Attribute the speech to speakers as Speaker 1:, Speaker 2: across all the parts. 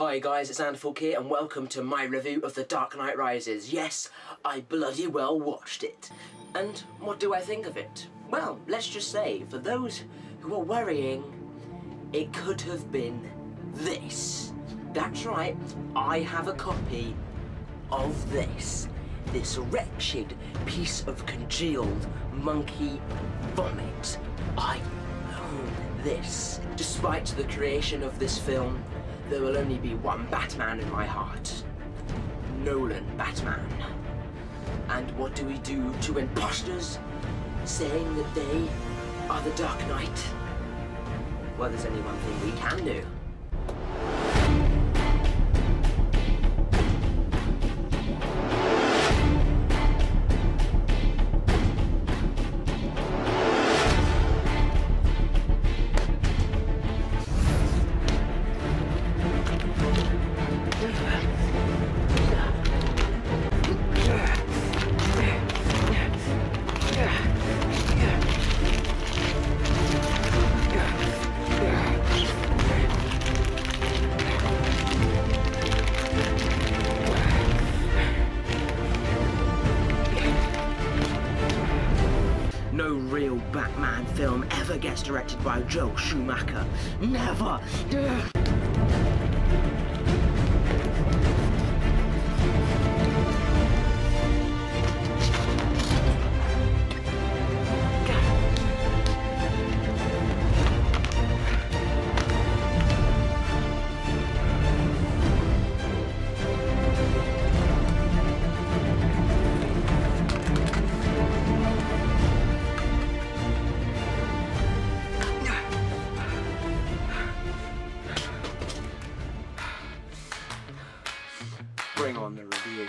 Speaker 1: Hi guys, it's Xanderfaulk here and welcome to my review of The Dark Knight Rises. Yes, I bloody well watched it. And what do I think of it? Well, let's just say, for those who are worrying, it could have been this. That's right, I have a copy of this. This wretched piece of congealed monkey vomit. I own this. Despite the creation of this film, there will only be one Batman in my heart. Nolan Batman. And what do we do to imposters saying that they are the Dark Knight? Well, there's only one thing we can do. No real Batman film ever gets directed by Joel Schumacher. Never! Bring on the review.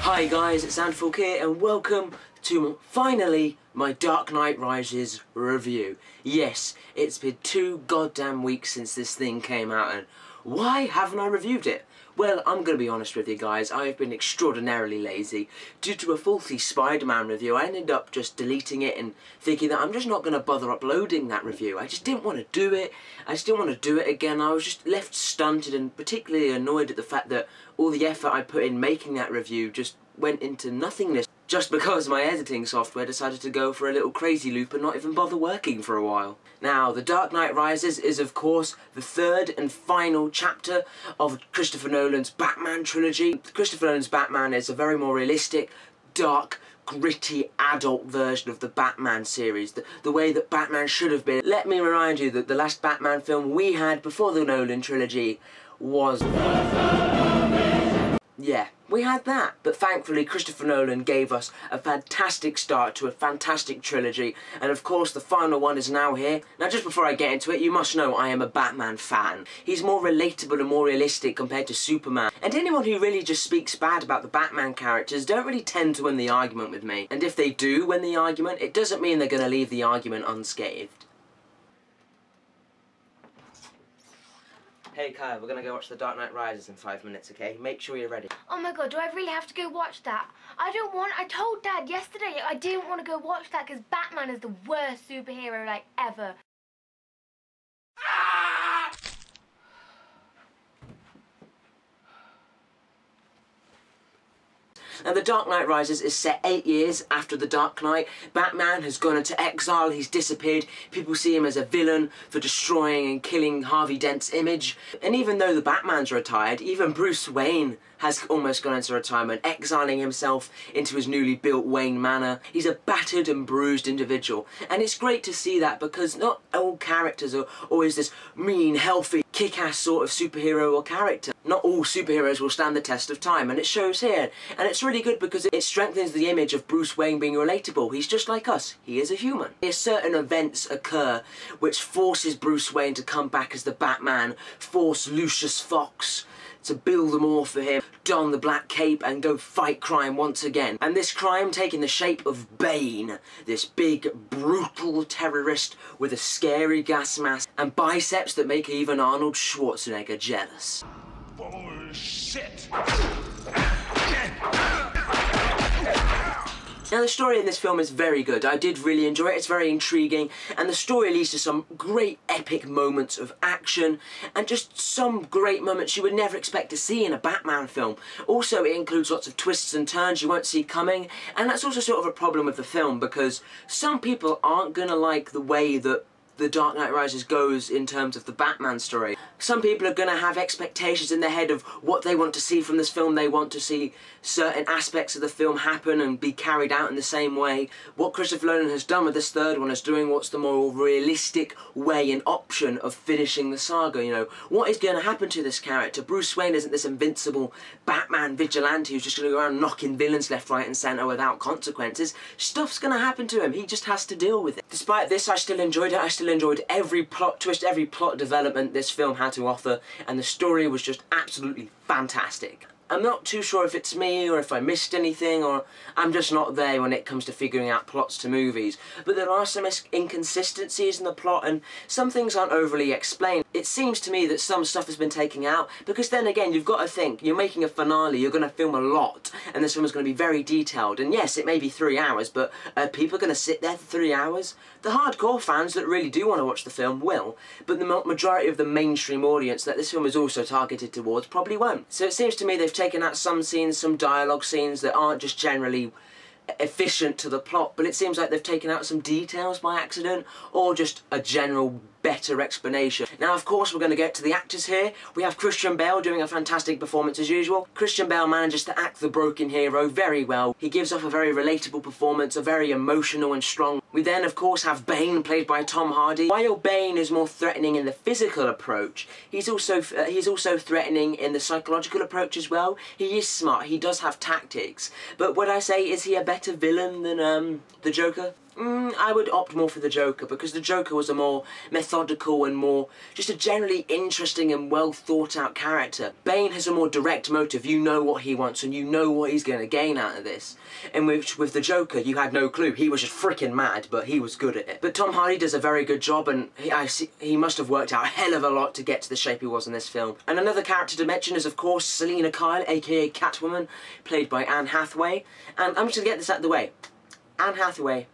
Speaker 1: Hi guys, it's Xanderfaulk here and welcome to, finally, my Dark Knight Rises review. Yes, it's been 2 goddamn weeks since this thing came out and why haven't I reviewed it? Well, I'm going to be honest with you guys, I have been extraordinarily lazy. Due to a faulty Spider-Man review, I ended up just deleting it and thinking that I'm just not going to bother uploading that review. I just didn't want to do it. I just didn't want to do it again. I was just left stunted and particularly annoyed at the fact that all the effort I put in making that review just went into nothingness. Just because my editing software decided to go for a little crazy loop and not even bother working for a while. Now, The Dark Knight Rises is of course the 3rd and final chapter of Christopher Nolan's Batman trilogy. Christopher Nolan's Batman is a very more realistic, dark, gritty adult version of the Batman series, the way that Batman should have been. Let me remind you that the last Batman film we had before the Nolan trilogy was... yeah, we had that. But thankfully Christopher Nolan gave us a fantastic start to a fantastic trilogy, and of course the final one is now here. Now just before I get into it, you must know I am a Batman fan. He's more relatable and more realistic compared to Superman, and anyone who really just speaks bad about the Batman characters don't really tend to win the argument with me. And if they do win the argument, it doesn't mean they're going to leave the argument unscathed. Hey Kyle, we're gonna go watch The Dark Knight Rises in 5 minutes, okay? Make sure you're ready.
Speaker 2: Oh my god, do I really have to go watch that? I told Dad yesterday I didn't want to go watch that because Batman is the worst superhero like ever.
Speaker 1: Now, The Dark Knight Rises is set 8 years after The Dark Knight. Batman has gone into exile, he's disappeared. People see him as a villain for destroying and killing Harvey Dent's image. And even though the Batman's retired, even Bruce Wayne has almost gone into retirement, exiling himself into his newly built Wayne Manor. He's a battered and bruised individual. And it's great to see that because not all characters are always this mean, healthy, kick-ass sort of superhero or character. Not all superheroes will stand the test of time, and it shows here. And it's really good because it strengthens the image of Bruce Wayne being relatable. He's just like us. He is a human. Certain events occur which forces Bruce Wayne to come back as the Batman, force Lucius Fox to build them all for him, don the black cape and go fight crime once again. And this crime taking the shape of Bane, this big, brutal terrorist with a scary gas mask and biceps that make even Arnold Schwarzenegger jealous.
Speaker 3: Bullshit!
Speaker 1: Now the story in this film is very good. I did really enjoy it. It's very intriguing, and the story leads to some great epic moments of action and just some great moments you would never expect to see in a Batman film. Also, it includes lots of twists and turns you won't see coming, and that's also sort of a problem with the film because some people aren't gonna like the way that The Dark Knight Rises goes in terms of the Batman story. Some people are going to have expectations in their head of what they want to see from this film. They want to see certain aspects of the film happen and be carried out in the same way. What Christopher Nolan has done with this third one is doing what's the more realistic way and option of finishing the saga. You know, what is going to happen to this character? Bruce Wayne isn't this invincible Batman vigilante who's just going to go around knocking villains left, right and centre without consequences. Stuff's going to happen to him. He just has to deal with it. Despite this, I still enjoyed it. I still enjoyed every plot twist, every plot development this film had to offer, and the story was just absolutely fantastic. I'm not too sure if it's me or if I missed anything or I'm just not there when it comes to figuring out plots to movies, but there are some inconsistencies in the plot and some things aren't overly explained. It seems to me that some stuff has been taken out because then again you've got to think, you're making a finale, you're going to film a lot and this film is going to be very detailed, and yes, it may be 3 hours, but are people going to sit there for 3 hours? The hardcore fans that really do want to watch the film will, but the majority of the mainstream audience that this film is also targeted towards probably won't. So it seems to me they've taken out some scenes, some dialogue scenes that aren't just generally efficient to the plot, but it seems like they've taken out some details by accident or just a general better explanation. Now of course we're going to get to the actors here. We have Christian Bale doing a fantastic performance as usual. Christian Bale manages to act the broken hero very well. He gives off a very relatable performance, a very emotional and strong. We then of course have Bane played by Tom Hardy. While Bane is more threatening in the physical approach, he's also threatening in the psychological approach as well. He is smart, he does have tactics, but would I say is he a better villain than the Joker? I would opt more for the Joker because the Joker was a more methodical and more just a generally interesting and well thought out character. Bane has a more direct motive. You know what he wants and you know what he's going to gain out of this. In which with the Joker you had no clue. He was just freaking mad, but he was good at it. But Tom Hardy does a very good job, and he must have worked out a hell of a lot to get to the shape he was in this film. And another character to mention is of course Selina Kyle, aka Catwoman, played by Anne Hathaway. And I'm just going to get this out of the way. Anne Hathaway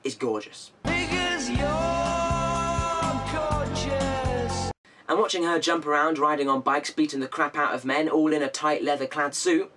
Speaker 1: is gorgeous. Because you're gorgeous. And watching her jump around riding on bikes, beating the crap out of men, all in a tight leather-clad suit,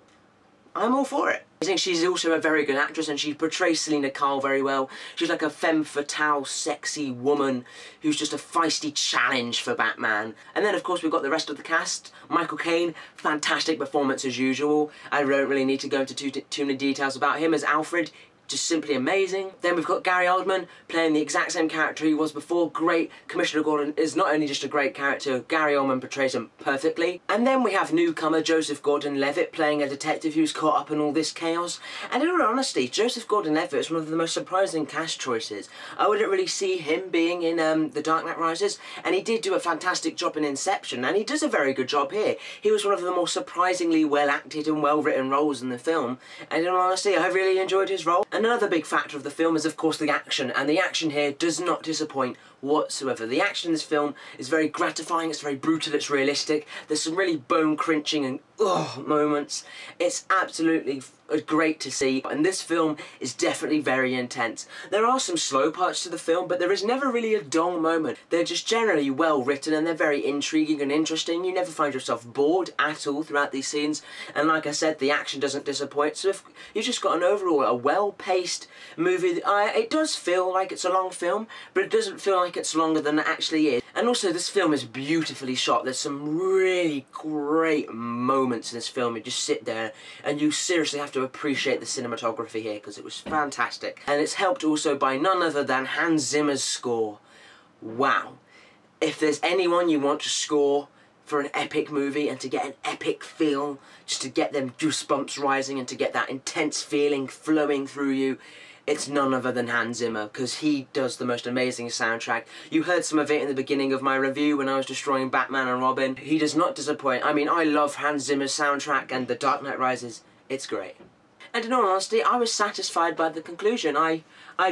Speaker 1: I'm all for it. I think she's also a very good actress and she portrays Selina Kyle very well. She's like a femme fatale, sexy woman who's just a feisty challenge for Batman. And then of course we've got the rest of the cast. Michael Caine, fantastic performance as usual. I don't really need to go into too many details about him as Alfred. Just simply amazing. Then we've got Gary Oldman playing the exact same character he was before. Great. Commissioner Gordon is not only just a great character, Gary Oldman portrays him perfectly. And then we have newcomer Joseph Gordon-Levitt playing a detective who's caught up in all this chaos. And in all honesty, Joseph Gordon-Levitt is one of the most surprising cast choices. I wouldn't really see him being in The Dark Knight Rises, and he did do a fantastic job in Inception, and he does a very good job here. He was one of the more surprisingly well-acted and well-written roles in the film, and in all honesty, I really enjoyed his role. Another big factor of the film is of course the action, and the action here does not disappoint whatsoever. The action in this film is very gratifying, it's very brutal, it's realistic. There's some really bone-crunching and moments. It's absolutely great to see, and this film is definitely very intense. There are some slow parts to the film, but there is never really a dull moment. They're just generally well written and they're very intriguing and interesting. You never find yourself bored at all throughout these scenes, and like I said, the action doesn't disappoint. So if you've just got an overall a well-paced movie, it does feel like it's a long film, but it doesn't feel like it's longer than it actually is. And also this film is beautifully shot. There's some really great moments in this film. You just sit there and you seriously have to appreciate the cinematography here because it was fantastic. And it's helped also by none other than Hans Zimmer's score. Wow. If there's anyone you want to score for an epic movie and to get an epic feel, just to get them goosebumps rising and to get that intense feeling flowing through you, it's none other than Hans Zimmer, because he does the most amazing soundtrack. You heard some of it in the beginning of my review when I was destroying Batman and Robin. He does not disappoint. I mean, I love Hans Zimmer's soundtrack, and The Dark Knight Rises, it's great. And in all honesty, I was satisfied by the conclusion. I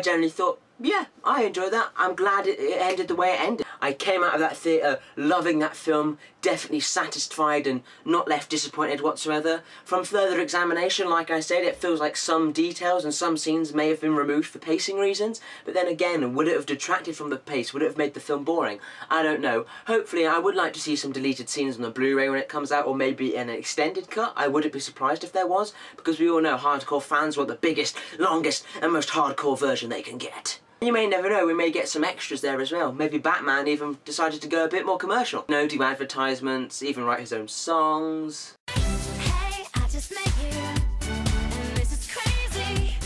Speaker 1: generally thought, yeah, I enjoyed that. I'm glad it ended the way it ended. I came out of that theatre loving that film, definitely satisfied and not left disappointed whatsoever. From further examination, like I said, it feels like some details and some scenes may have been removed for pacing reasons, but then again, would it have detracted from the pace? Would it have made the film boring? I don't know. Hopefully, I would like to see some deleted scenes on the Blu-ray when it comes out, or maybe an extended cut. I wouldn't be surprised if there was, because we all know hardcore fans want the biggest, longest, and most hardcore version they can get. You may never know, we may get some extras there as well. Maybe Batman even decided to go a bit more commercial. No, do advertisements, even write his own songs.
Speaker 3: Hey, I just met you, and this is crazy,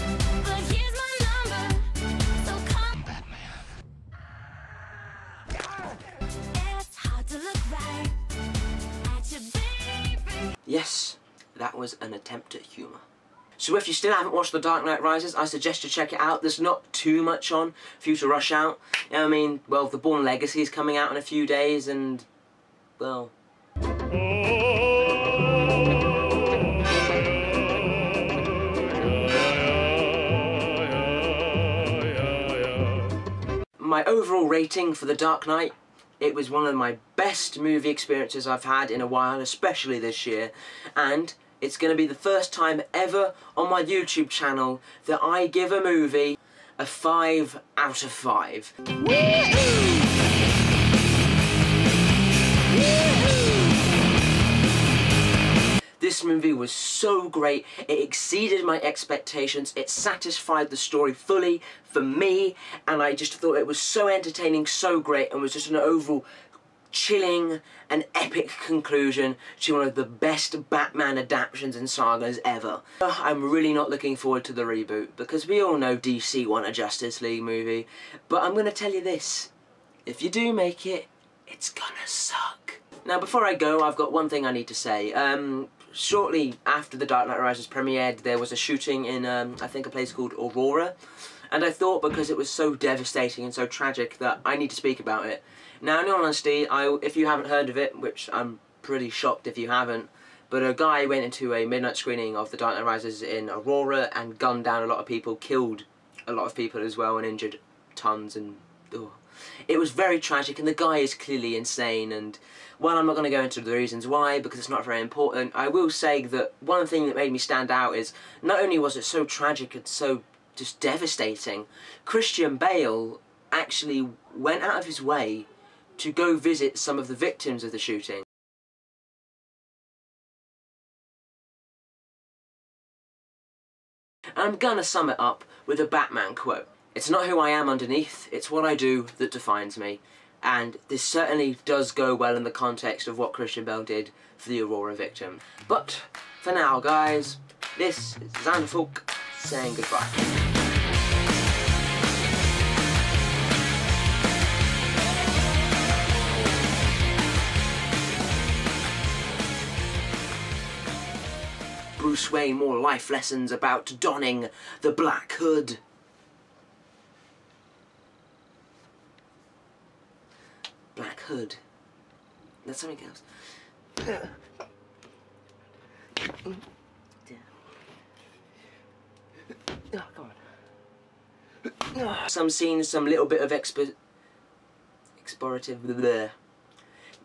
Speaker 3: but here's my number, so come Batman. It's hard to look right at your baby.
Speaker 1: Yes, that was an attempt at humour. So if you still haven't watched The Dark Knight Rises, I suggest you check it out. There's not too much on for you to rush out. I mean, well, The Bourne Legacy is coming out in a few days, and, well... My overall rating for The Dark Knight, it was one of my best movie experiences I've had in a while, especially this year, and it's going to be the first time ever on my YouTube channel that I give a movie a 5 out of 5. This movie was so great, it exceeded my expectations, it satisfied the story fully for me, and I just thought it was so entertaining, so great, and was just an overall chilling and epic conclusion to one of the best Batman adaptations and sagas ever. I'm really not looking forward to the reboot, because we all know DC want a Justice League movie, but I'm going to tell you this, if you do make it, it's gonna suck. Now before I go, I've got one thing I need to say. Shortly after The Dark Knight Rises premiered, there was a shooting in, I think, a place called Aurora, and I thought because it was so devastating and so tragic that I need to speak about it. Now, in all honesty, if you haven't heard of it, which I'm pretty shocked if you haven't, but a guy went into a midnight screening of The Dark Knight Rises in Aurora and gunned down a lot of people, killed a lot of people as well, and injured tons, and it was very tragic, and the guy is clearly insane, and while I'm not going to go into the reasons why, because it's not very important, I will say that one thing that made me stand out is, not only was it so tragic and so just devastating, Christian Bale actually went out of his way to go visit some of the victims of the shooting. I'm gonna sum it up with a Batman quote. It's not who I am underneath, it's what I do that defines me. And this certainly does go well in the context of what Christian Bale did for the Aurora victim. But, for now guys, this is Xanderfaulk saying goodbye. Bruce Wayne, more life lessons about donning the Black Hood. Black Hood. That's something else. Oh, come on. Some scenes, some little bit of explorative. Bleh.